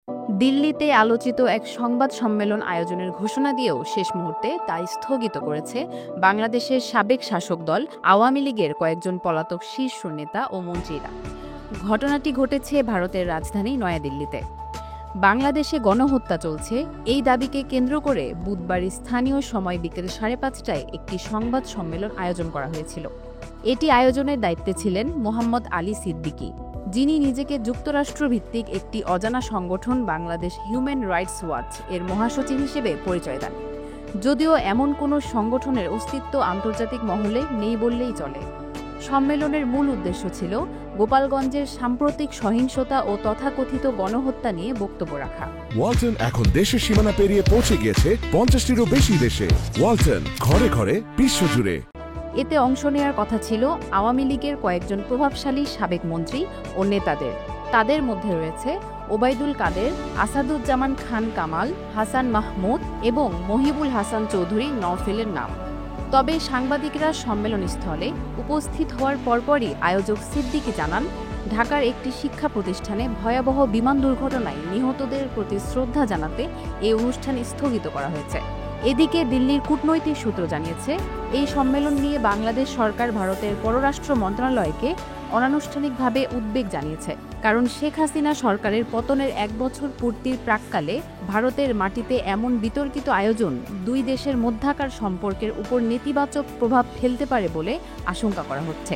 দিল্লিতে আলোচিত এক সংবাদ সম্মেলন আয়োজনের ঘোষণা দিয়েও শেষ মুহূর্তে তা স্থগিত করেছে বাংলাদেশের সাবেক শাসক দল আওয়ামী লীগের কয়েকজন পলাতক শীর্ষ নেতা ও মন্ত্রীরা। ঘটনাটি ঘটেছে ভারতের রাজধানী নয়াদিল্লিতে। বাংলাদেশে গণহত্যা চলছে এই দাবিকে কেন্দ্র করে বুধবার স্থানীয় সময় বিকেল ৫:৩০টায় একটি সংবাদ সম্মেলন আয়োজন করা হয়েছিল। এটি আয়োজনের দায়িত্বে ছিলেন মোহাম্মদ আলী সিদ্দিকী, যিনি নিজেকে যুক্তরাষ্ট্রভিত্তিক একটি অজানা সংগঠন বাংলাদেশ হিউম্যান রাইটস ওয়াচ এর মহাসচিব হিসেবে পরিচয় দেন। যদিও এমন কোনো সংগঠনের অস্তিত্ব আন্তর্জাতিক মহলে নেই বললেই চলে। সম্মেলনের মূল উদ্দেশ্য ছিল গোপালগঞ্জের সাম্প্রতিক সহিংসতা ও তথাকথিত গণহত্যা নিয়ে বক্তব্য রাখা। ওয়ালটন এখন দেশের সীমানা পেরিয়ে পৌঁছে গিয়েছে ৫০টিরও বেশি দেশে। ওয়ালটন, ঘরে ঘরে, বিশ্বজুড়ে। এতে অংশ নেওয়ার কথা ছিল আওয়ামী লীগের কয়েকজন প্রভাবশালী সাবেক মন্ত্রী ও নেতাদের। তাদের মধ্যে রয়েছে ওবায়দুল কাদের, আসাদুজ্জামান খান কামাল, হাসান মাহমুদ এবং মহিবুল হাসান চৌধুরী নওফেলের নাম। তবে সাংবাদিকরা সম্মেলনস্থলে উপস্থিত হওয়ার পরপরই আয়োজক সিদ্দিকী জানান, ঢাকার একটি শিক্ষা প্রতিষ্ঠানে ভয়াবহ বিমান দুর্ঘটনায় নিহতদের প্রতি শ্রদ্ধা জানাতে এই অনুষ্ঠান স্থগিত করা হয়েছে। এদিকে দিল্লির কূটনৈতিক সূত্র জানিয়েছে, এই সম্মেলন নিয়ে বাংলাদেশ সরকার ভারতের পররাষ্ট্র মন্ত্রণালয়কে অনানুষ্ঠানিকভাবে উদ্বেগ জানিয়েছে। কারণ শেখ হাসিনা সরকারের পতনের ১ বছর পূর্তির প্রাক্কালে ভারতের মাটিতে এমন বিতর্কিত আয়োজন দুই দেশের মধ্যকার সম্পর্কের উপর নেতিবাচক প্রভাব ফেলতে পারে বলে আশঙ্কা করা হচ্ছে।